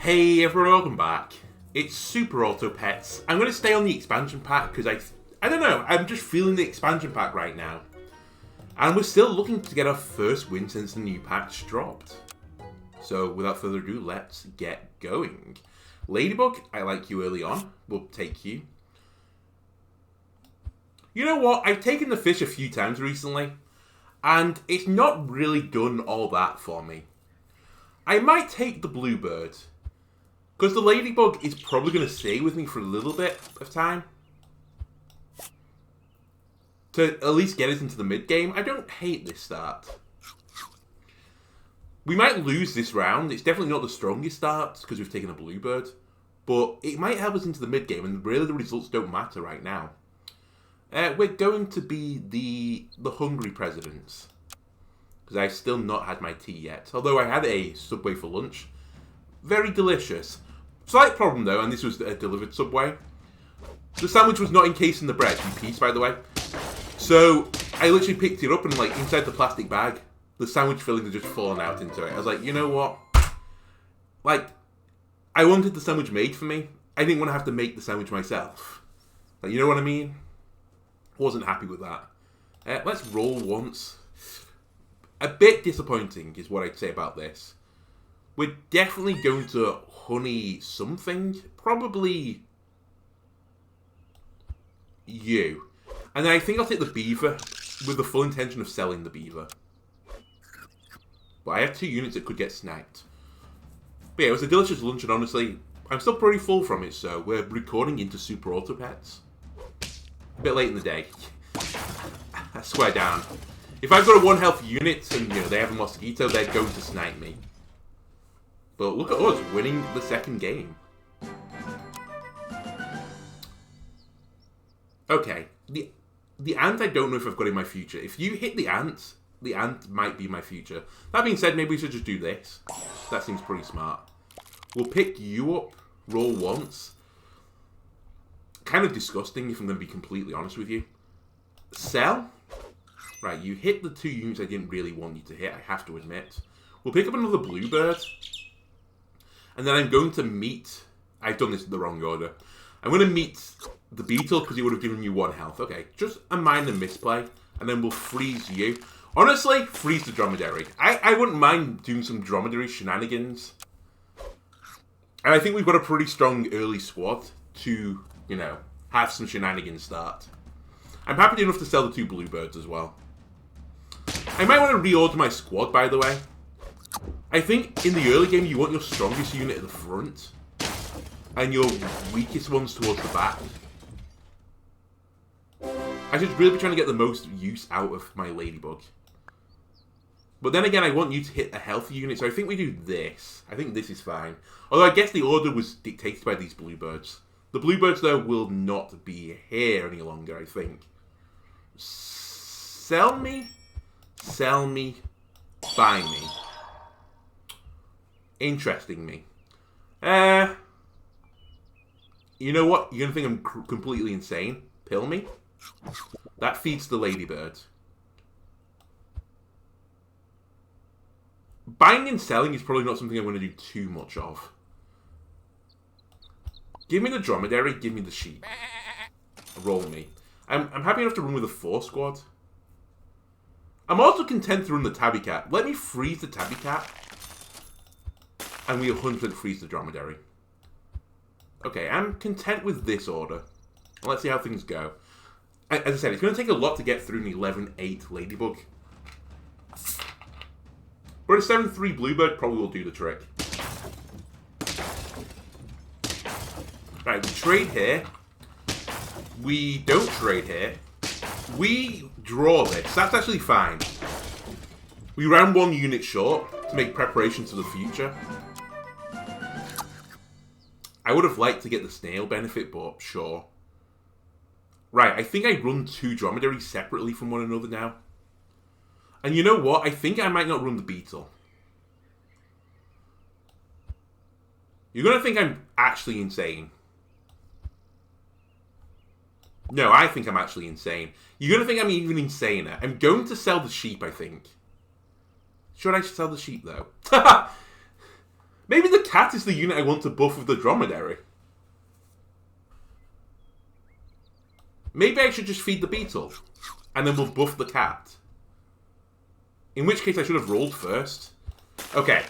Hey everyone, welcome back. It's Super Auto Pets. I'm going to stay on the expansion pack because I don't know, I'm just feeling the expansion pack right now. And we're still looking to get our first win since the new patch dropped. So without further ado, let's get going. Ladybug, I like you early on. We'll take you. You know what? I've taken the fish a few times recently, and it's not really done all that for me. I might take the bluebird, because the ladybug is probably going to stay with me for a little bit of time. To at least get us into the mid-game. I don't hate this start. We might lose this round. It's definitely not the strongest start, because we've taken a bluebird. But it might help us into the mid-game, and really the results don't matter right now. We're going to be the hungry presidents. Because I've still not had my tea yet. Although I had a Subway for lunch. Very delicious. Slight problem though, and this was a delivered Subway. The sandwich was not encased in the bread, in peace by the way. So, I literally picked it up and like inside the plastic bag, the sandwich filling had just fallen out into it. I was like, you know what? Like, I wanted the sandwich made for me. I didn't want to have to make the sandwich myself. Like, you know what I mean? Wasn't happy with that. Let's roll once. A bit disappointing is what I'd say about this. We're definitely going to honey something. Probably you. And then I think I'll take the beaver with the full intention of selling the beaver. But I have 2 units that could get snagged. But yeah, it was a delicious lunch, and honestly, I'm still pretty full from it, so we're recording into Super Auto Pets. A bit late in the day. I swear down. If I've got a 1 health unit and you know they have a mosquito, they're going to snipe me. But look at us winning the second game. Okay, the ant I don't know if I've got in my future. If you hit the ant might be my future. That being said, maybe we should just do this. That seems pretty smart. We'll pick you up, roll once. Kind of disgusting if I'm going to be completely honest with you. Sell. Right, you hit the 2 units I didn't really want you to hit, I have to admit. We'll pick up another bluebird. And then I'm going to meet... I've done this in the wrong order. I'm going to meet the beetle because he would have given you 1 health. Okay, just a minor misplay. And then we'll freeze you. Honestly, freeze the dromedary. I wouldn't mind doing some dromedary shenanigans. And I think we've got a pretty strong early squad to, you know, have some shenanigans start. I'm happy enough to sell the 2 bluebirds as well. I might want to reorder my squad, by the way. I think in the early game you want your strongest unit at the front. And your weakest ones towards the back. I should really be trying to get the most use out of my ladybug. But then again, I want you to hit a healthy unit, so I think we do this. I think this is fine. Although I guess the order was dictated by these bluebirds. The bluebirds, though, will not be here any longer, I think. Sell me, buy me. Interesting me. You know what? You're going to think I'm completely insane. Pill me. That feeds the ladybird. Buying and selling is probably not something I'm going to do too much of. Give me the dromedary, give me the sheep. Roll me. I'm happy enough to run with a 4 squad. I'm also content to run the tabby cat. Let me freeze the tabby cat. And we 100% freeze the dromedary. Okay, I'm content with this order. Let's see how things go. As I said, it's going to take a lot to get through an 11-8 ladybug. But a 7-3 bluebird probably will do the trick. Right, we trade here. We don't trade here. We draw this. That's actually fine. We ran 1 unit short to make preparations for the future. I would have liked to get the snail benefit, but sure. Right, I think I run 2 dromedaries separately from one another now. And you know what? I think I might not run the beetle. You're going to think I'm actually insane. No, I think I'm actually insane. You're going to think I'm even insaner. I'm going to sell the sheep, I think. Should I sell the sheep, though? Maybe the cat is the unit I want to buff with the dromedary. Maybe I should just feed the beetle. And then we'll buff the cat. In which case I should have rolled first. Okay.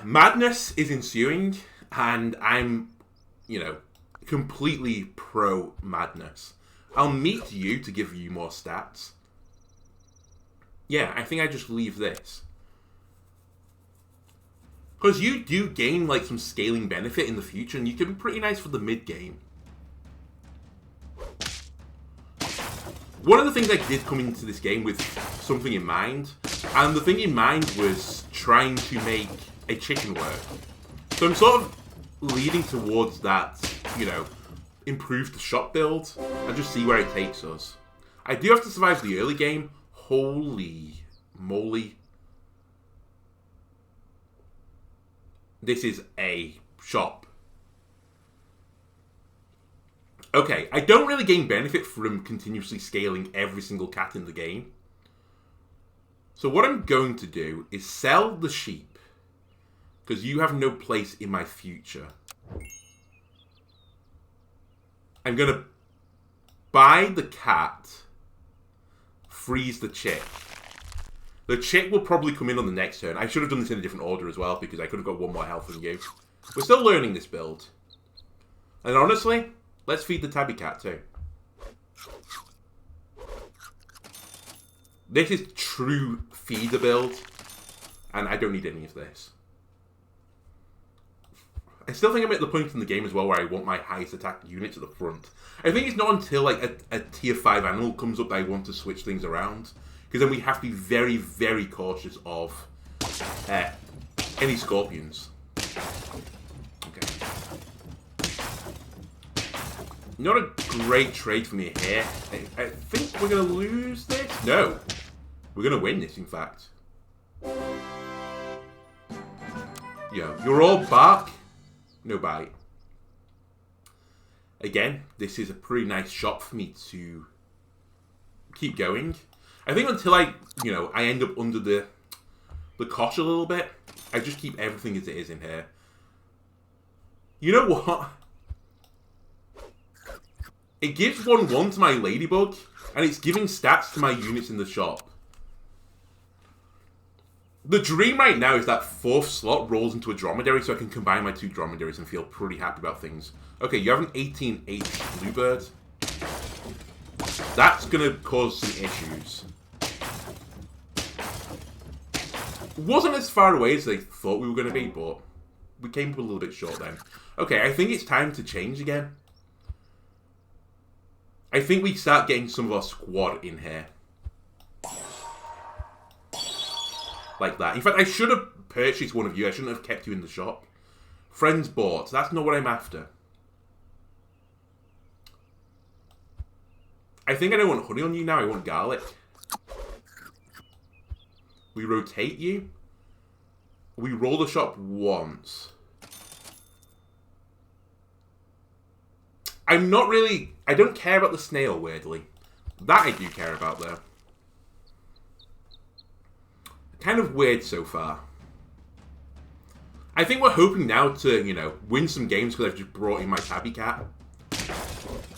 Madness is ensuing. And I'm, you know, completely pro-madness. I'll meet you to give you more stats. Yeah, I think I just leave this. Because you do gain, like, some scaling benefit in the future, and you can be pretty nice for the mid-game. One of the things I did come into this game with something in mind, and the thing in mind was trying to make a chicken work. So I'm sort of leading towards that, you know, improve the shop build, and just see where it takes us. I do have to survive the early game. Holy moly. This is a shop. Okay, I don't really gain benefit from continuously scaling every single cat in the game. So what I'm going to do is sell the sheep. Because you have no place in my future. I'm going to buy the cat. Freeze the chick. The chick will probably come in on the next turn. I should have done this in a different order as well, because I could have got one more health than you. We're still learning this build. And honestly, let's feed the tabby cat too. This is true feeder build. And I don't need any of this. I still think I'm at the point in the game as well where I want my highest attack unit at the front. I think it's not until like a tier 5 animal comes up that I want to switch things around. Because then we have to be very, very cautious of any scorpions. Okay. Not a great trade for me here. I think we're going to lose this. No. We're going to win this, in fact. Yo, you're all back. No bite. Again, this is a pretty nice shop for me to keep going. I think until I end up under the cosh a little bit, I just keep everything as it is in here. You know what? It gives 1/1 to my ladybug, and it's giving stats to my units in the shop. The dream right now is that 4th slot rolls into a dromedary so I can combine my 2 dromedaries and feel pretty happy about things. Okay, you have an 18-8 bluebird. That's going to cause some issues. Wasn't as far away as they thought we were going to be, but we came up a little bit short then. Okay, I think it's time to change again. I think we start getting some of our squad in here. Like that. In fact, I should have purchased one of you. I shouldn't have kept you in the shop. Friends bought. That's not what I'm after. I think I don't want honey on you now. I want garlic. We rotate you. We roll the shop once. I'm not really... I don't care about the snail, weirdly. That I do care about, though. Kind of weird so far. I think we're hoping now to, win some games because I've just brought in my tabby cat.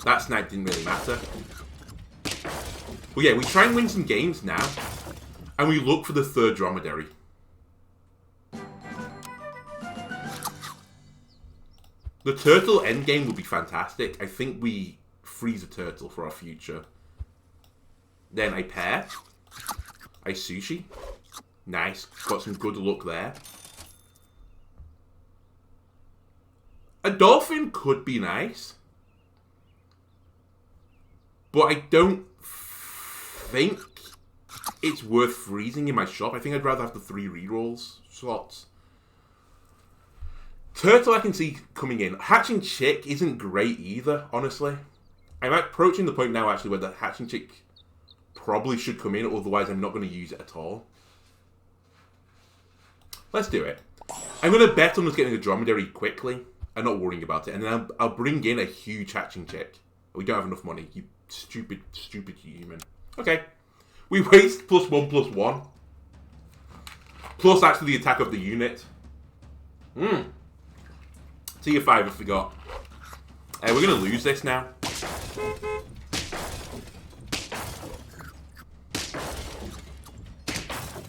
That snipe didn't really matter. But yeah, we try and win some games now. And we look for the 3rd dromedary. The turtle endgame would be fantastic. I think we freeze a turtle for our future. Then I pair. I sushi. Nice. Got some good luck there. A dolphin could be nice. But I don't think it's worth freezing in my shop. I think I'd rather have the 3 rerolls slots. Turtle I can see coming in. Hatching chick isn't great either, honestly. I'm approaching the point now actually where the hatching chick probably should come in, otherwise I'm not going to use it at all. Let's do it. I'm going to bet on us getting a dromedary quickly and not worrying about it. And then I'll bring in a huge hatching chick. We don't have enough money. You stupid, stupid human. Okay. We waste +1/+1. Plus, actually, the attack of the unit. Tier 5, I forgot. We're going to lose this now.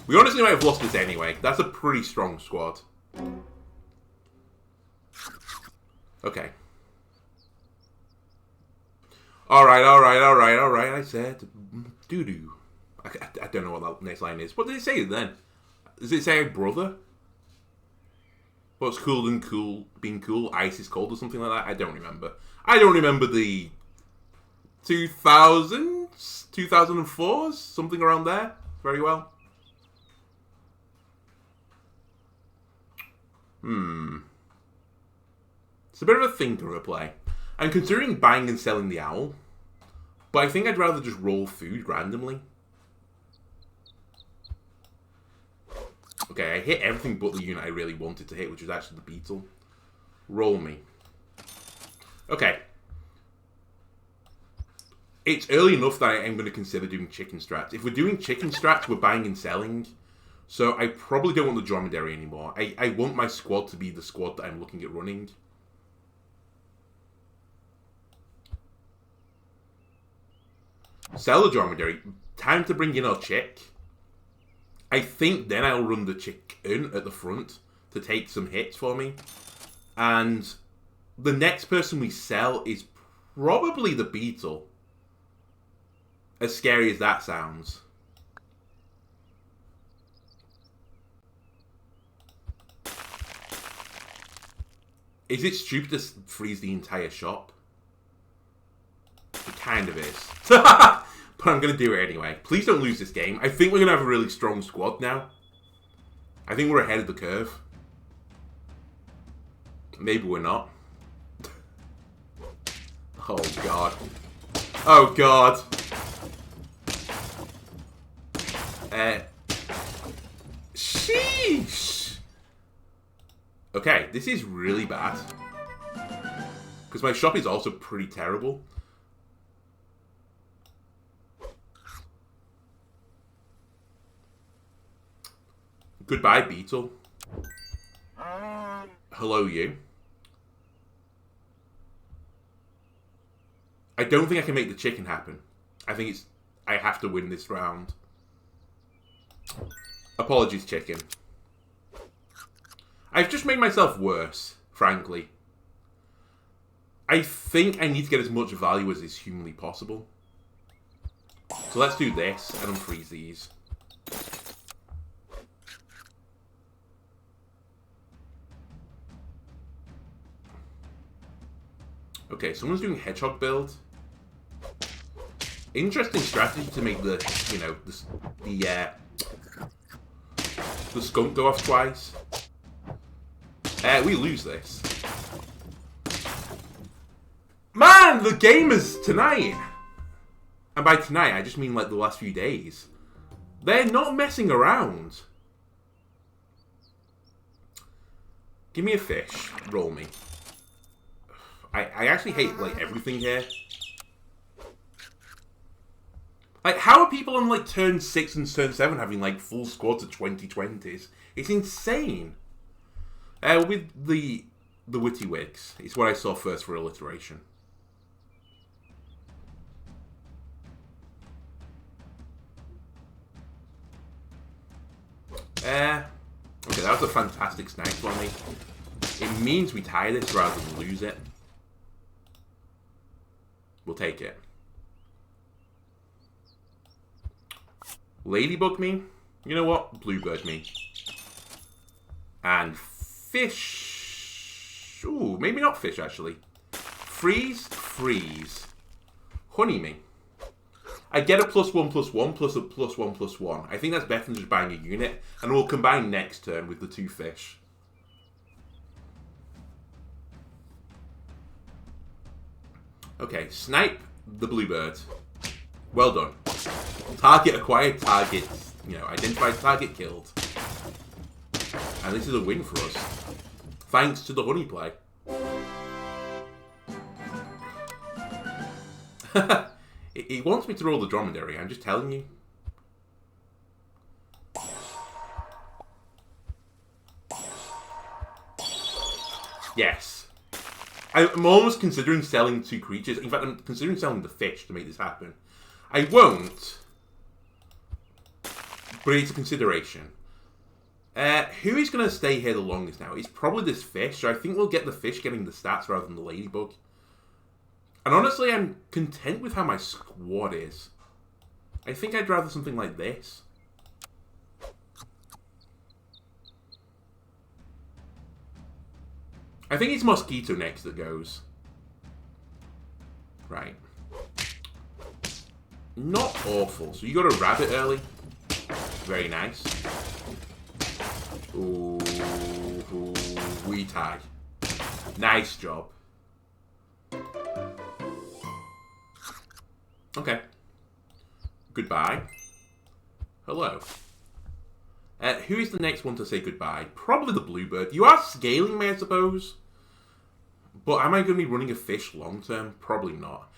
We honestly might have lost this anyway. That's a pretty strong squad. Okay. Alright. I said doo-doo. I don't know what that next line is. What did it say then? Does it say brother? What's cool than cool? Being cool? Ice is cold or something like that? I don't remember. I don't remember the 2000s? 2004s? Something around there? Very well. It's a bit of a thing to replay. I'm considering buying and selling the owl, but I think I'd rather just roll food randomly. Okay, I hit everything but the unit I really wanted to hit, which was actually the beetle. Roll me. Okay. It's early enough that I am going to consider doing chicken strats. If we're doing chicken strats, we're buying and selling. So I probably don't want the dromedary anymore. I want my squad to be the squad that I'm looking at running. Sell the dromedary. Time to bring in our chick. I think then I'll run the chicken at the front to take some hits for me. And the next person we sell is probably the beetle. As scary as that sounds. Is it stupid to freeze the entire shop? It kind of is. But I'm going to do it anyway. Please don't lose this game. I think we're going to have a really strong squad now. I think we're ahead of the curve. Maybe we're not. Oh, God. Oh, God. Sheesh. Okay, this is really bad. Because my shop is also pretty terrible. Goodbye, beetle. Hello, you. I don't think I can make the chicken happen. I think it's... I have to win this round. Apologies, chicken. I've just made myself worse, frankly. I think I need to get as much value as is humanly possible. So let's do this and unfreeze these. Okay, someone's doing hedgehog build. Interesting strategy to make the, you know, the skunk go off twice. We lose this. Man, the gamers tonight, and by tonight I just mean like the last few days, they're not messing around. Give me a fish. Roll me. I actually hate like everything here. Like, how are people on like turn 6 and turn 7 having like full squads of 2020s? It's insane. With the witty wigs, it's what I saw first for alliteration. Okay, that was a fantastic snipe for me. It means we tie this rather than lose it. We'll take it. Ladybug me? You know what? Bluebird me. And fish. Ooh, maybe not fish, actually. Freeze, freeze. Honey me. I get a +1/+1 plus a +1/+1. I think that's better than just buying a unit. And we'll combine next turn with the 2 fish. Okay, snipe the bluebird. Well done. Target acquired, target, you know, identified, target killed. And this is a win for us. Thanks to the honey play. It wants me to roll the dromedary, I'm just telling you. Yes. I'm almost considering selling 2 creatures. In fact, I'm considering selling the fish to make this happen. I won't. But it's a consideration. Who is going to stay here the longest now? It's probably this fish. So I think we'll get the fish getting the stats rather than the ladybug. And honestly, I'm content with how my squad is. I think I'd rather something like this. I think it's Mosquito next that goes. Right. Not awful. So you got a rabbit early. Very nice. Ooh, we tie. Nice job. Okay. Goodbye. Hello. Who is the next one to say goodbye? Probably the bluebird. You are scaling me, I suppose. But am I going to be running a fish long term? Probably not.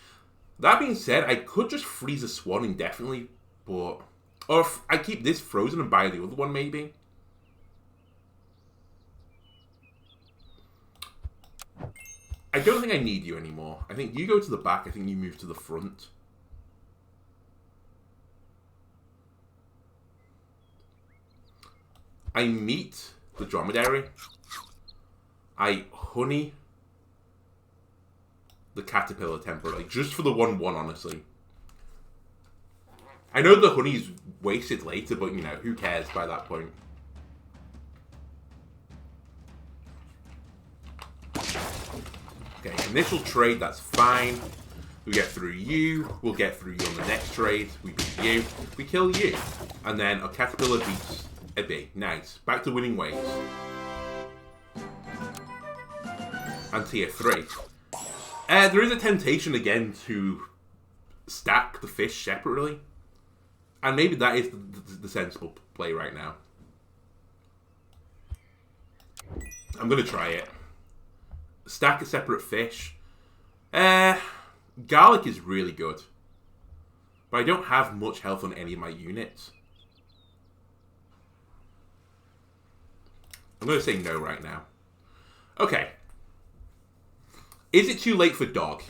That being said, I could just freeze a swan indefinitely, but... Or if I keep this frozen and buy the other one, maybe. I don't think I need you anymore. I think you go to the back. I think you move to the front. I meet the dromedary. I honey the caterpillar temporarily. Just for the 1-1, honestly. I know the honey's wasted later, but, you know, who cares by that point? Okay, initial trade, that's fine. We get through you. We'll get through you on the next trade. We beat you. We kill you. And then a caterpillar beats a bee. Nice. Back to winning ways. And tier 3. There is a temptation again to stack the fish separately. And maybe that is the sensible play right now. I'm going to try it. Stack a separate fish. Garlic is really good. But I don't have much health on any of my units. I'm going to say no right now. Okay. Is it too late for dog?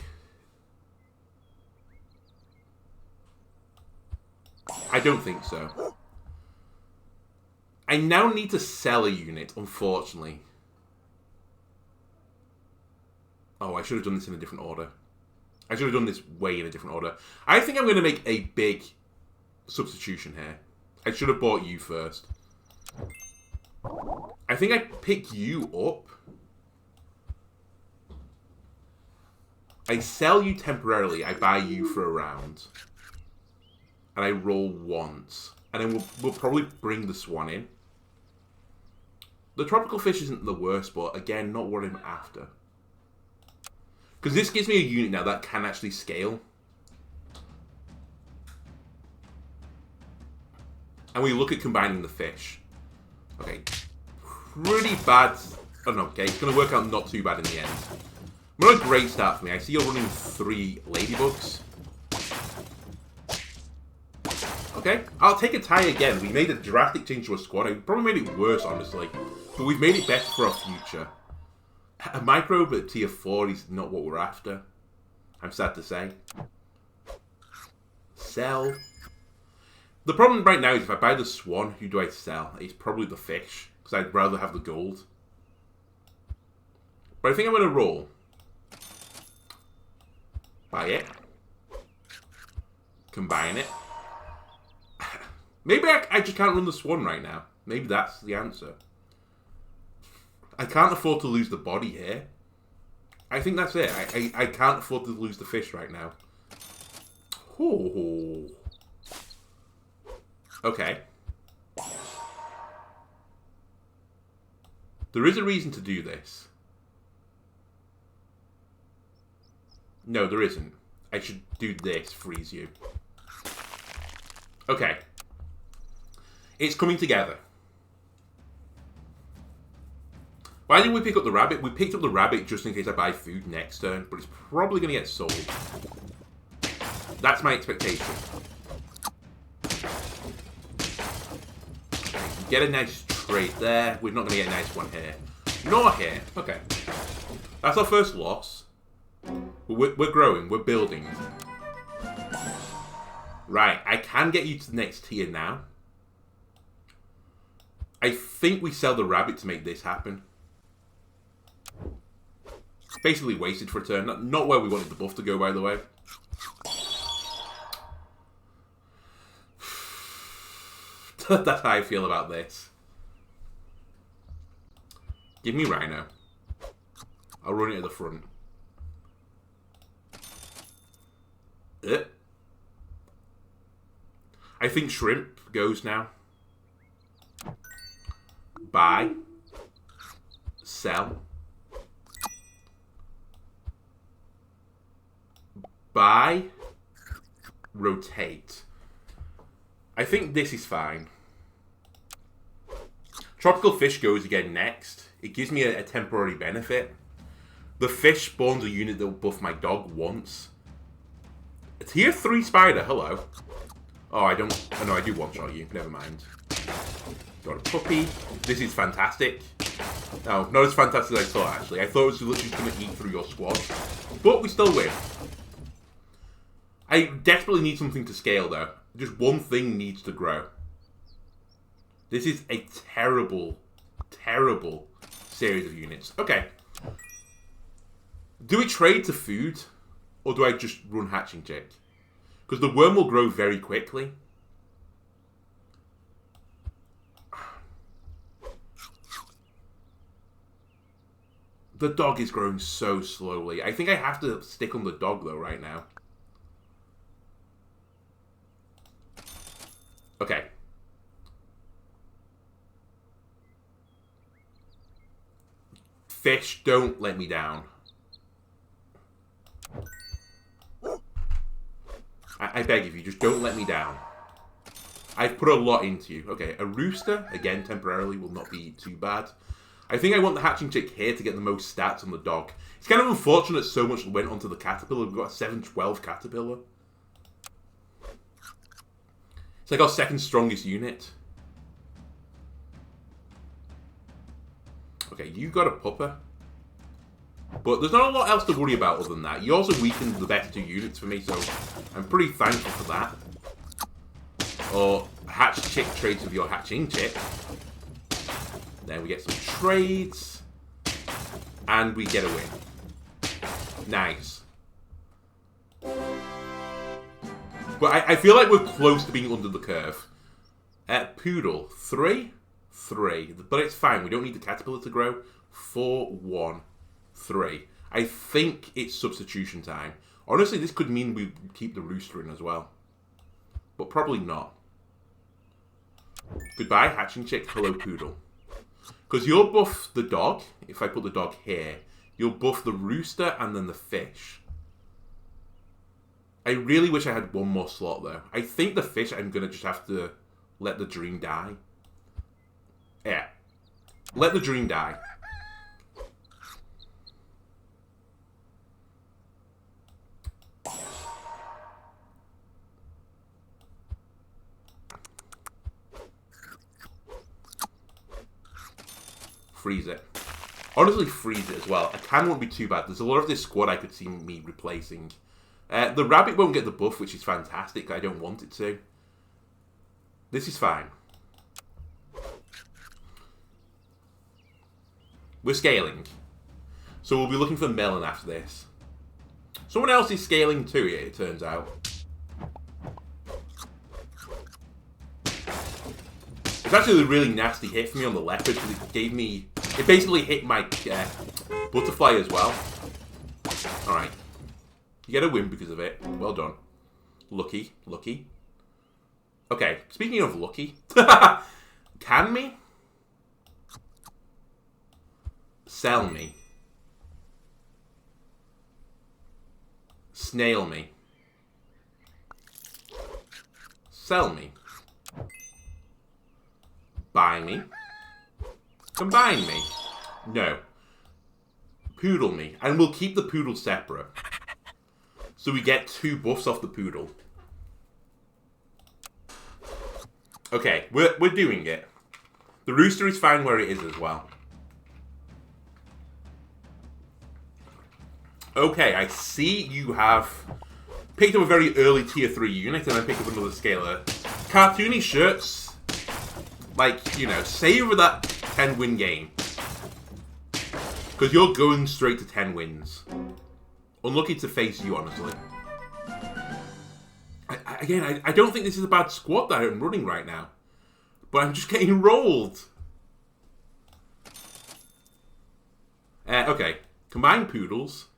I don't think so. I now need to sell a unit, unfortunately. Oh, I should have done this in a different order. I should have done this way in a different order. I think I'm going to make a big substitution here. I should have bought you first. I think I pick you up. I sell you temporarily. I buy you for a round. And I roll once. And then we'll probably bring the swan in. The tropical fish isn't the worst, but again, not what I'm after. Because this gives me a unit now that can actually scale. And we look at combining the fish. Okay. Pretty bad. Oh no, okay. It's going to work out not too bad in the end. Not a great start for me. I see you're running 3 ladybugs. Okay, I'll take a tie again. We made a drastic change to a squad. I probably made it worse, honestly. But we've made it better for our future. A microbe at tier 4 is not what we're after. I'm sad to say. Sell. The problem right now is if I buy the swan, who do I sell? It's probably the fish. Because I'd rather have the gold. But I think I'm going to roll. Buy it. Combine it. Maybe I just can't run the swan right now. Maybe that's the answer. I can't afford to lose the body here. I think that's it. I can't afford to lose the fish right now. Oh. Okay. There is a reason to do this. No, there isn't. I should do this, freeze you. Okay. It's coming together. Why did we pick up the rabbit? We picked up the rabbit just in case I buy food next turn, but it's probably going to get sold. That's my expectation. Get a nice trade there. We're not going to get a nice one here. Nor here. Okay. That's our first loss. We're growing. We're building. Right. I can get you to the next tier now. I think we sell the rabbit to make this happen. Basically wasted for a turn. Not where we wanted the buff to go, by the way. That's how I feel about this. Give me Rhino. I'll run it at the front. I think Shrimp goes now. Buy. Sell. Buy. Rotate. I think this is fine. Tropical Fish goes again next. It gives me a temporary benefit. The fish spawns a unit that will buff my dog once. A tier 3 spider, hello. Oh, I don't... Oh, no, I do one-shot you. Never mind. Got a puppy. This is fantastic. No, not as fantastic as I thought, actually. I thought it was literally going to eat through your squad. But we still win. I desperately need something to scale, though. Just one thing needs to grow. This is a terrible, terrible series of units. Okay. Do we trade to food? Or do I just run Hatching Chick? Because the worm will grow very quickly. The dog is growing so slowly. I think I have to stick on the dog, though, right now. Okay. Fish, don't let me down. I beg of you, just don't let me down. I've put a lot into you. Okay, a rooster, again, temporarily, will not be too bad. I think I want the Hatching Chick here to get the most stats on the dog. It's kind of unfortunate so much went onto the caterpillar. We've got a 712 caterpillar. It's like our second strongest unit. Okay, you got a pupper. But there's not a lot else to worry about other than that. You also weakened the best 2 units for me, so I'm pretty thankful for that. Or Hatch Chick trades with your Hatching Chick. Then we get some trades. And we get a win. Nice. But I feel like we're close to being under the curve. Poodle. 3? 3. But it's fine. We don't need the caterpillar to grow. 4, 1, 3. I think it's substitution time. Honestly, this could mean we keep the rooster in as well. But probably not. Goodbye, Hatching Chick. Hello, Poodle. Because you'll buff the dog. If I put the dog here, you'll buff the rooster and then the fish. I really wish I had one more slot, though. I think the fish, I'm going to just have to let the dream die. Yeah. Let the dream die. Freeze it. Honestly, freeze it as well. A can won't be too bad. There's a lot of this squad I could see me replacing. The rabbit won't get the buff, which is fantastic. I don't want it to. This is fine. We're scaling. So we'll be looking for melon after this. Someone else is scaling too, yeah, it turns out. It's actually a really nasty hit for me on the leopard because it gave me... It basically hit my butterfly as well. Alright. You get a win because of it. Well done. Lucky. Lucky. Okay, speaking of lucky. Can me? Sell me. Snail me. Sell me. Buy me. Combine me. No. Poodle me. And we'll keep the poodle separate. So we get 2 buffs off the poodle. Okay, we're doing it. The rooster is fine where it is as well. Okay, I see you have picked up a very early tier 3 unit and then picked up another scaler. Cartoony shirts, like, you know, savor that 10-win game. Because you're going straight to 10 wins. Unlucky to face you, honestly. I don't think this is a bad squad that I'm running right now. But I'm just getting rolled. Okay. Combine poodles.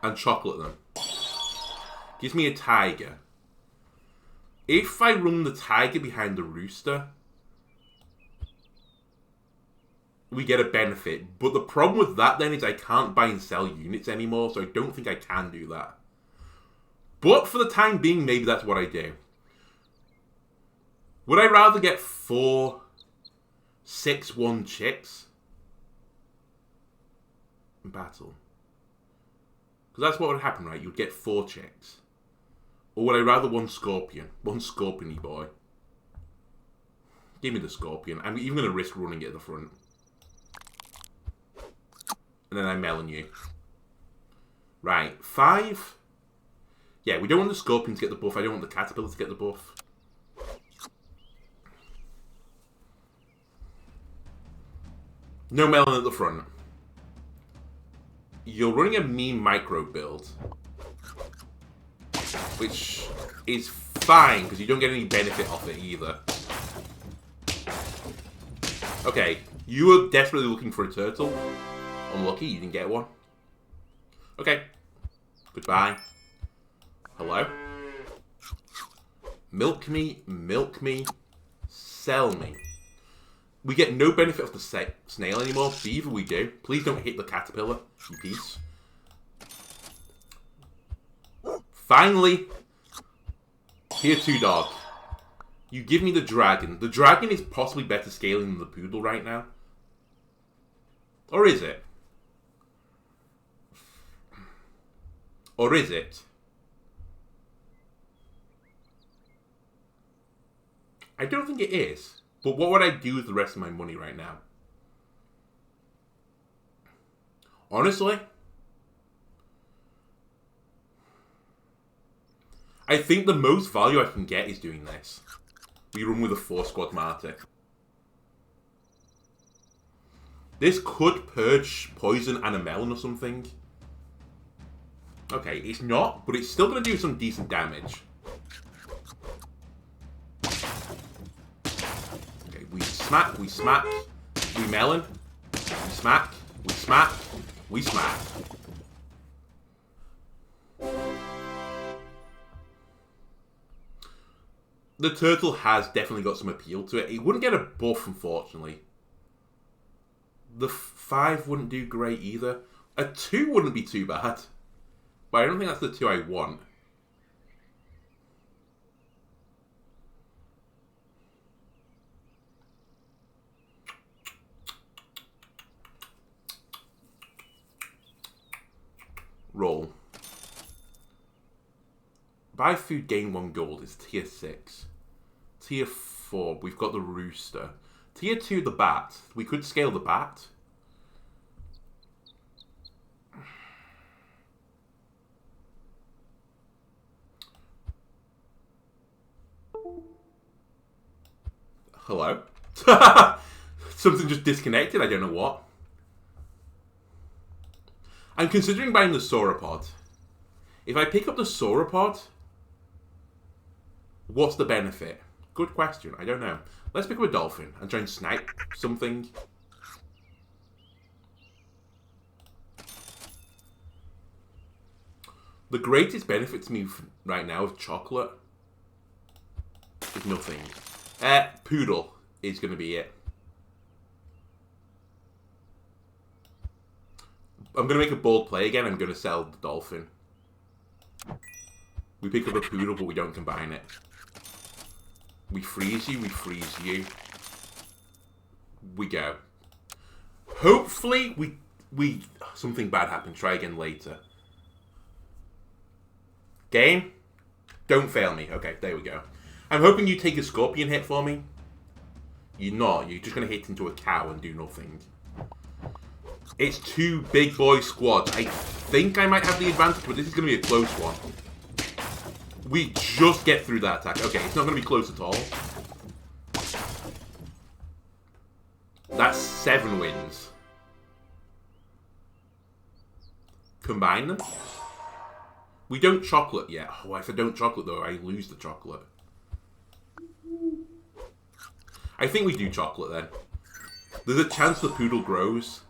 And chocolate them. Gives me a tiger. If I run the tiger behind the rooster, we get a benefit. But the problem with that then is I can't buy and sell units anymore, so I don't think I can do that. But for the time being, maybe that's what I do. Would I rather get 4 6-1 chicks in battle? Because that's what would happen, right? You'd get 4 chicks. Or would I rather 1 scorpion? 1 scorpiony boy. Give me the scorpion. I'm even going to risk running it at the front. And then I melon you. Right, 5. Yeah, we don't want the scorpion to get the buff. I don't want the caterpillar to get the buff. No melon at the front. You're running a mean micro build. Which is fine, because you don't get any benefit off it either. Okay, you were desperately looking for a turtle. Unlucky, you didn't get one. Okay. Goodbye. Hello? Milk me, sell me. We get no benefit off the snail anymore. Beaver we do. Please don't hit the caterpillar, you piece. Finally, tier 2 dog. You give me the dragon. The dragon is possibly better scaling than the poodle right now. Or is it? Or is it? I don't think it is. But what would I do with the rest of my money right now? Honestly, I think the most value I can get is doing this. We run with a 4-squad Marty. This could purge poison and a melon or something. Okay, it's not, but it's still going to do some decent damage. Okay, we smack, we melon, we smack, we smack. The turtle has definitely got some appeal to it. It wouldn't get a buff, unfortunately. The 5 wouldn't do great either. A 2 wouldn't be too bad. But I don't think that's the 2 I want. Roll. Buy food, gain 1 gold. It's tier 6. Tier 4, we've got the rooster. Tier 2, the bat. We could scale the bat. Hello? Something just disconnected, I don't know what. I'm considering buying the sauropod. If I pick up the sauropod, what's the benefit? Good question, I don't know. Let's pick up a dolphin and try and snipe something. The greatest benefit to me right now of chocolate is nothing. Poodle is going to be it. I'm going to make a bold play again. I'm going to sell the dolphin. We pick up a poodle, but we don't combine it. We freeze you, we freeze you. We go. Hopefully, we something bad happens. Try again later. Game? Don't fail me. Okay, there we go. I'm hoping you take a scorpion hit for me. You're not. You're just going to hit into a cow and do nothing. It's two big boy squads. I think I might have the advantage, but this is going to be a close one. We just get through that attack. Okay, it's not going to be close at all. That's 7 wins. Combine them. We don't chocolate yet. Oh, if I don't chocolate, though, I lose the chocolate. I think we do chocolate, then. There's a chance the poodle grows.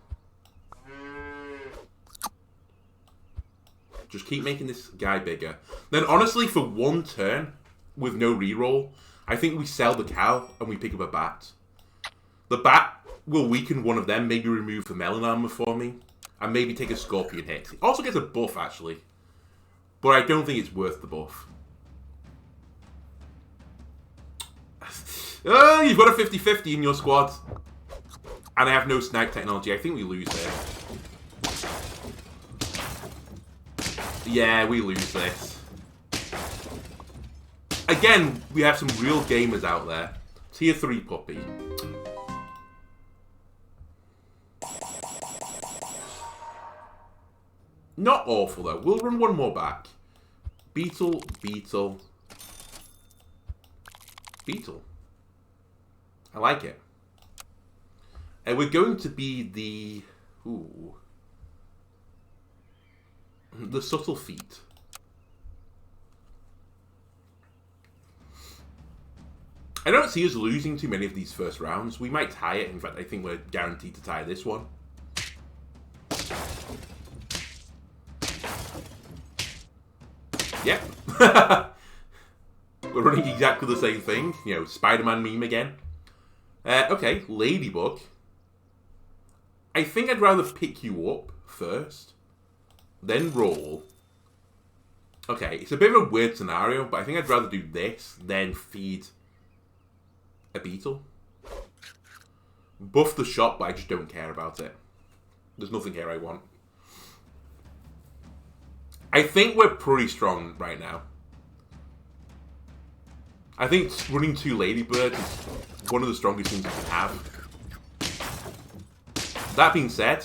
Just keep making this guy bigger. Then, honestly, for one turn, with no reroll, I think we sell the cow and we pick up a bat. The bat will weaken one of them, maybe remove the melon armor for me, and maybe take a scorpion hit. It also gets a buff, actually. But I don't think it's worth the buff. Oh, you've got a 50-50 in your squad. And I have no snipe technology. I think we lose here. Yeah, we lose this. Again, we have some real gamers out there. Tier 3 puppy. Not awful, though. We'll run one more back. Beetle, beetle. Beetle. I like it. And we're going to be the... Ooh. The subtle feat. I don't see us losing too many of these first rounds. We might tie it. In fact, I think we're guaranteed to tie this one. Yep. We're running exactly the same thing. You know, Spider-Man meme again. Okay, Ladybug. I think I'd rather pick you up first. Then roll. Okay, it's a bit of a weird scenario, but I think I'd rather do this than feed a beetle. Buff the shot, but I just don't care about it. There's nothing here I want. I think we're pretty strong right now. I think running 2 ladybirds is one of the strongest things you can have. That being said,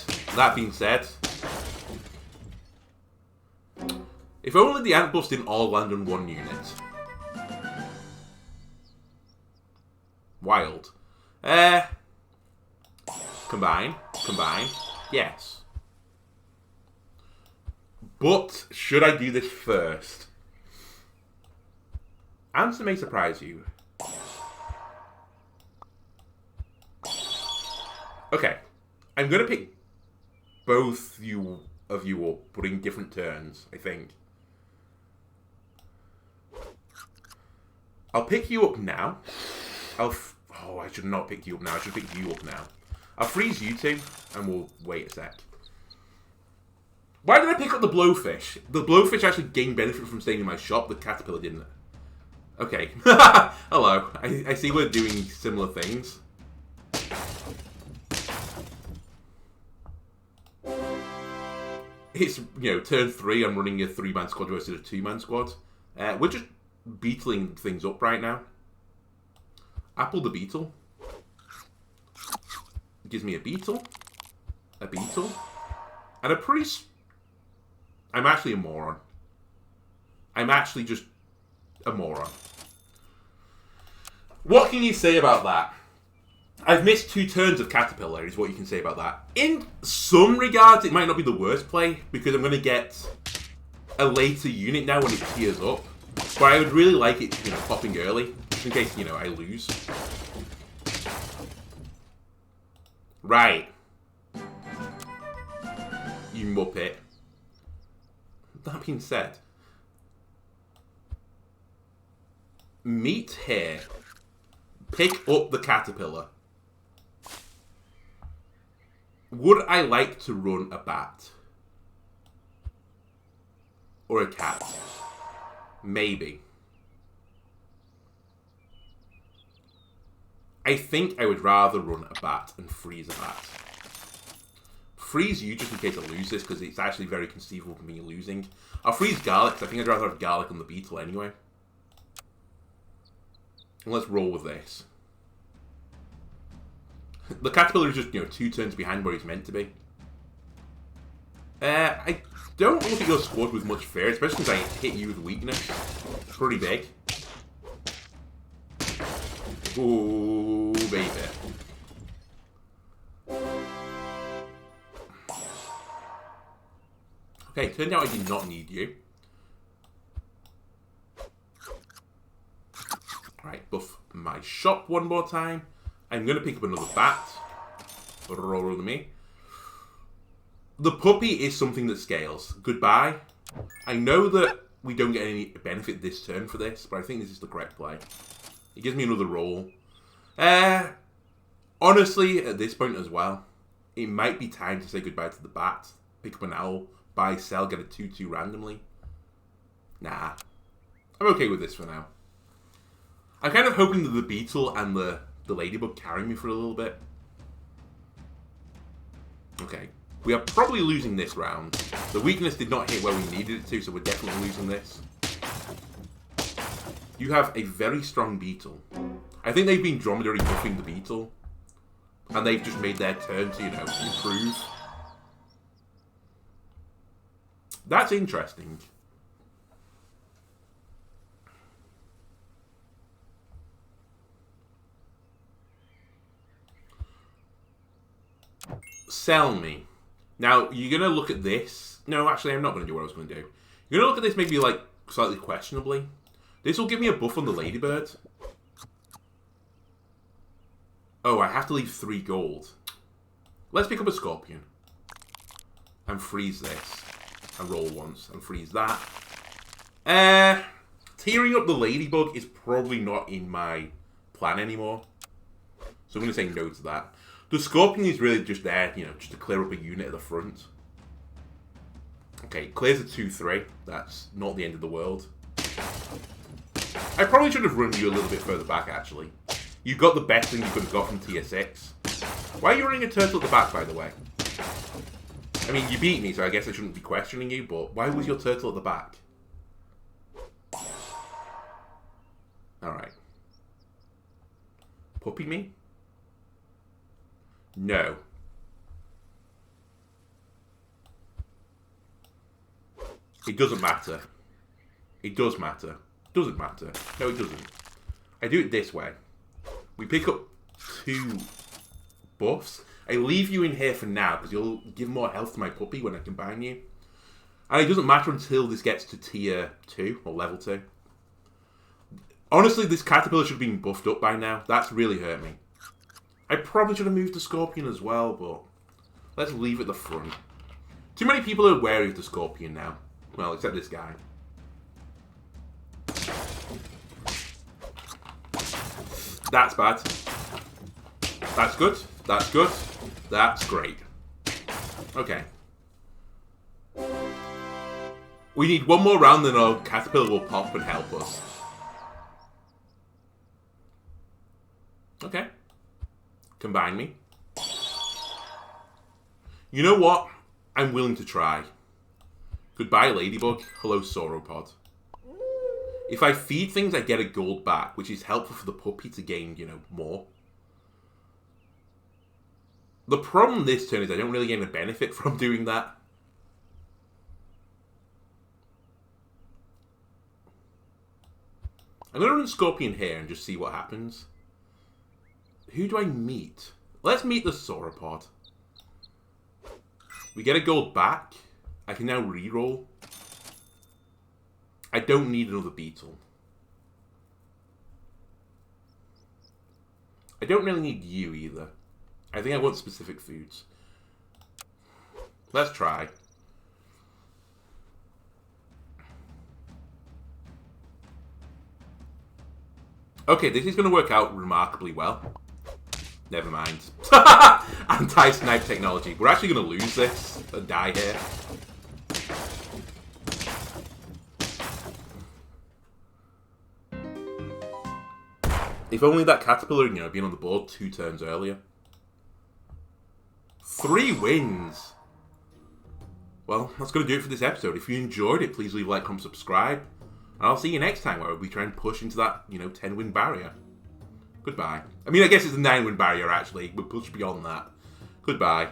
if only the ant buffs didn't all land on 1 unit. Wild. Combine. Yes. But, should I do this first? Answer may surprise you. Okay. I'm going to pick both of you up, but in different turns, I think. I'll pick you up now. Oh, I should not pick you up now. I should pick you up now. I'll freeze you two, and we'll wait a sec. Why did I pick up the blowfish? The blowfish actually gained benefit from staying in my shop. The caterpillar didn't. Okay. Hello. I see we're doing similar things. It's, you know, turn 3. I'm running a 3-man squad versus a 2-man squad. We're just beetling things up right now. Apple the beetle. Gives me a beetle, and a priest. I'm actually a moron. I'm actually just a moron. What can you say about that? I've missed 2 turns of Caterpillar, is what you can say about that. In some regards, it might not be the worst play, because I'm going to get a later unit now when it tears up. But I would really like it, you know, popping early, just in case, you know, I lose. Right. You muppet. That being said, meet here. Pick up the caterpillar. Would I like to run a bat? Or a cat? Maybe. I think I would rather run a bat and freeze a bat. Freeze you just in case I lose this, because it's actually very conceivable of me losing. I'll freeze garlic, because I think I'd rather have garlic on the beetle anyway. And let's roll with this. The caterpillar is just, you know, 2 turns behind where he's meant to be. I don't look at your squad with much fear, especially since I hit you with weakness. It's pretty big. Ooh, baby. Okay, turned out I did not need you. Alright, buff my shop one more time. I'm going to pick up another bat. Roll to me. The puppy is something that scales. Goodbye. I know that we don't get any benefit this turn for this, but I think this is the correct play. It gives me another roll. Honestly, at this point as well, it might be time to say goodbye to the bat. Pick up an owl, buy, sell, get a 2-2 randomly. Nah. I'm okay with this for now. I'm kind of hoping that the beetle and the ladybug carry me for a little bit. Okay. We are probably losing this round. The weakness did not hit where we needed it to, so we're definitely losing this. You have a very strong beetle. I think they've been dromedary buffing the beetle. And they've just made their turn to, you know, improve. That's interesting. Sell me. Now, you're going to look at this. No, actually, I'm not going to do what I was going to do. You're going to look at this maybe, like, slightly questionably. This will give me a buff on the ladybird. Oh, I have to leave 3 gold. Let's pick up a scorpion. And freeze this. And roll once. And freeze that. Tearing up the ladybug is probably not in my plan anymore. So I'm going to say no to that. The scorpion is really just there, you know, just to clear up a unit at the front. Okay, clears a 2-3. That's not the end of the world. I probably should have run you a little bit further back, actually. You got the best thing you could have got from tier 6. Why are you running a turtle at the back, by the way? I mean, you beat me, so I guess I shouldn't be questioning you, but why was your turtle at the back? Alright. Puppy me? No. It doesn't matter. It does matter. Doesn't matter. No, it doesn't. I do it this way. We pick up 2 buffs. I leave you in here for now, because you'll give more health to my puppy when I combine you. And it doesn't matter until this gets to tier 2, or level 2. Honestly, this caterpillar should have been buffed up by now. That's really hurt me. I probably should have moved the scorpion as well, but let's leave it at the front. Too many people are wary of the scorpion now. Well, except this guy. That's bad. That's good. That's good. That's great. Okay. We need one more round, then our caterpillar will pop and help us. Okay. Combine me. You know what? I'm willing to try. Goodbye, ladybug. Hello, sauropod. If I feed things, I get a gold back, which is helpful for the puppy to gain, you know, more. The problem this turn is I don't really gain a benefit from doing that. I'm going to run Scorpion here and just see what happens. Who do I meet? Let's meet the sauropod. We get a gold back. I can now reroll. I don't need another beetle. I don't really need you either. I think I want specific foods. Let's try. Okay, this is going to work out remarkably well. Never mind. Anti-snipe technology. We're actually going to lose this and die here. If only that caterpillar, you know, had been on the board 2 turns earlier. 3 wins. Well, that's going to do it for this episode. If you enjoyed it, please leave a like, comment, subscribe. And I'll see you next time where we try and push into that, you know, 10-win barrier. Goodbye. I mean, I guess it's a 9-win barrier, actually. We'll push beyond that. Goodbye.